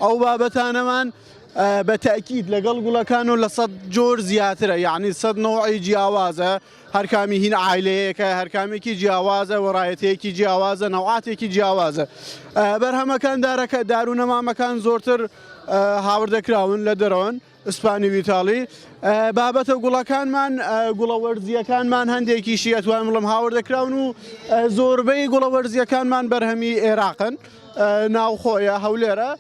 ئەو بابەتانەمان بەتەکید لەگەڵ گوڵەکان و لە 100 جۆر زیاترە، یعنی 100 نوعی جیاوازە، هەرکامی هین عایلەیەکە، هەرکامێکی جیاوازە، وەڕایەتەیەکی جیاوازە، نەوعاتێکی جیاوازە. بەرهەمەکان داروونەمامەکان زۆرتر هاوردەکراون لە دەرەوەن، ئیسپانی و ئیتاڵی. بابەتە گوڵەکانمان، گوڵەوەرزیەکانمان هەندێکیشی ئەتوانم بڵم هاوردەکراون و زۆربەی گوڵەوەرزیەکانمان بەرهەمی عێراقن، ناوخۆیە هەولێرە.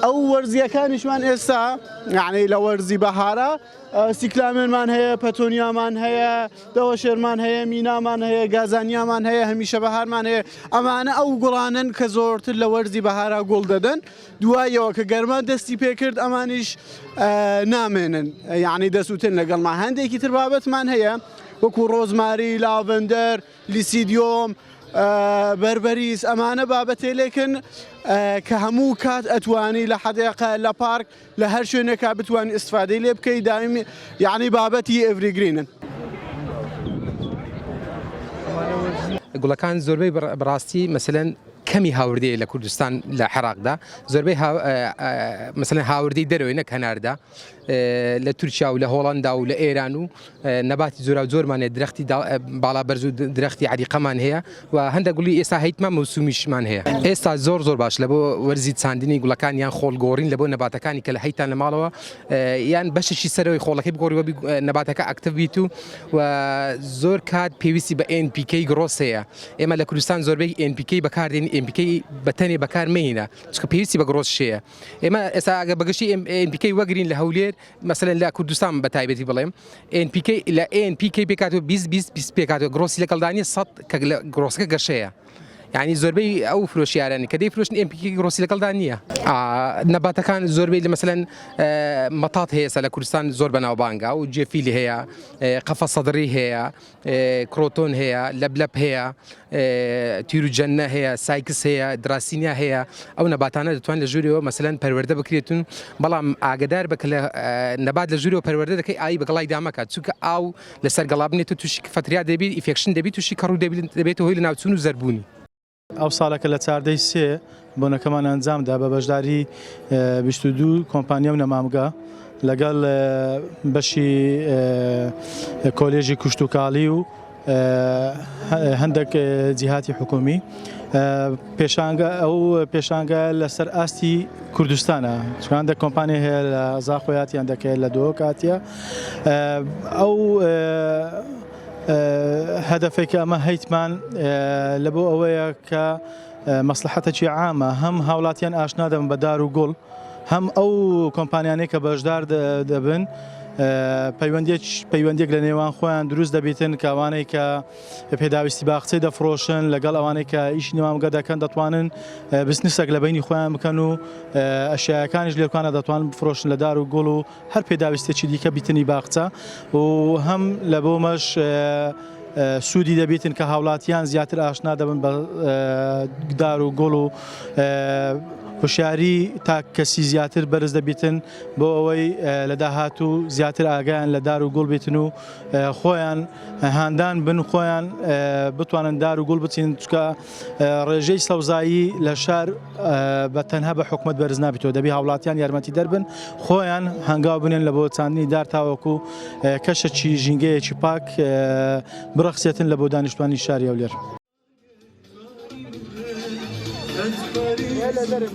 ئەو وەرزیەکانیشمان ئێستا یعنی لە وەرزی بەهارە سیکلامێنمان هەیە، پەتۆنیامان هەیە، دەوەشێرمان هەیە، مینامان هەیە، گازانیامان هەیە، هەمیشە بەهارمان هەیە. ئەمانە ئەو گوڵانن کە زۆرتر لە وەرزی بەهارە گوڵ دەدەن. دوایەوە کە گەرما دەستی پێکرد ئەمانیش نامێنن، یعنی دەسووتن لەگەڵمان. هەندێکی تر بابەتمان هەیە وەکو ڕۆزماری، لاڤندەر، لیسیدیۆم، بەربەریس. ئەمانە بابەتێلێکن کە هەموو کات ئەتوانی لە حەدیقە، لە پارک، لە هەر شوێنێکا بتوانانی ئیسفادەی لێ بکەی، دائمی یعنی بابەتی ئێڤریگرینن. گوڵەکان زۆربەی بەڕاستی مەسەلەن کەمی هاوردەیە لە کوردستان لە عێراقدا، زۆربەی مەسەلەن هاوردەی دەرەوەی نەک هەناردا، لە تورکیا و لە هۆڵندا و لە ئێران و نەباتی زۆرمان هەیە، درەختی باڵا بەرز و درەختی عەریقەمان هەیە و هەندێک گوڵی ئێستا هەیتمان مەوسومیشمان هەیە. ئێستا زۆر باش لە بۆ وەرزی چاندنی گوڵەکان یان خۆڵگۆڕین لە بۆ نەباتەکانی کە لە هەیتان لە ماڵەوە یان بەشێکی سەرەوەی خۆڵەکەی بگۆڕیوە نەباتەکە ئەکتیڤ بیت و زۆر کات پێویستی بە NPK گرۆس هەیە. ئێمە لە کوردستان زۆربەی NPK بەکاردێن، NPK بەتەنێ بەکار مەهێنە چکە پێویستی بە گرۆس شەیە. ئێمە ئێستا ئەگە بەگشتی NPK وەگرین لە هەولێر مثلا لە کوردستان بەتایبەتی بڵێم NPK لە NPK پێکاتەوە 20 پێکاتەوە گرۆسی لەگەڵدانی 100 کە گرۆسەکە گەشەیە. یعنی زۆربەی ئەو فرۆشیارانی کە دەیفرۆشن NPK گرۆسی لەگەڵدا نییە. نەباتەکان زۆربەی لە مەسەلەن مەتات هەیە لە کوردستان زۆر بەناوبانگە و جێفیلی هەیە، قەفە سەدری هەیە، کرۆتۆن هەیە، لەبلەب هەیە، تیروجەنە هەیە، سایکس هەیە، دراسینیا هەیە. ئەو نەباتانە دەتوان لە ژوورەوە مەسەلەن پەروەردە بکرێتون، بەڵام ئاگدار بکە لە نەبات لە ژوورەوە پەروەردە دەکەی ئای بەگەڵای دامەکات، چونکە ئاو لەسەر گەڵا بنێت و تووشی فەتریا دەبێت، ئینفێکشن دەبێت، تووشی کەڕوو دەبێت هۆی لە ناوچوون و زەربوونی. ئەو ساڵەکە لە 4 سێ بۆنەکەمان ئەنجامدا بە بەشداری 22 کۆمپانیا و نەمامگا لەگەڵ بەشی کۆلێژی کوشتوکاڵی و هەندێک جیهاتی حکومی. پێشانگە لەسەر ئاستی کوردستانە، چون هەندێک کۆمپانیا هەیە لە زاخۆیاتی، هەندێک لە دۆ کاتیە. ئەو هەدەفێکە ئەمە هەیتمان لە بۆ ئەوەیە کە مەسلحەتێکی عامە، هەم هاوڵاتیان ئاشنا دەبن بە دار و گوڵ، هەم ئەو کۆمپانیانەی کە بەشدار دەبن پەیوەندێک لە نێوان خۆیان دروست دەبێتن کە ئەوانەی کە پێداویستی باخچەی دەفرۆشن لەگەڵ ئەوانەی کە ئیشی نێوانگە دەکەن دەتوانن بزنسێک لە بینی خۆیان بکەن و ئەشیاکانیش لێکوانە دەتوانن بفرۆشن لە دار و گوڵ و هەر پێداویستێکی دیکە بیتنی باخچە و هەم لە بۆمەش سوودی دەبێتن کە هاوڵاتیان زیاتر ئاشنا دەبن بە دار و گوڵ و هوشیاری تا کەسی زیاتر بەرز دەبێتن بۆ ئەوەی لە داهاتوو زیاتر ئاگایان لە دار و گوڵ بێتن و خۆیان هاندان بن، خۆیان بتوانن دار و گوڵ بچین، چکە ڕێژەی سەوزایی لە شار بە تەنها بە حکومەت بەرز نابێتەوە، دەبی هاوڵاتیان یارمەتی دەربن، خۆیان هەنگاو بنێن لە بۆ چاندنی دار تاوەکو کەشێکی ژینگەیەکی پاک بڕەخسێتن لە بۆ دانیشتوانی شاری هەولێر. Öyle derim.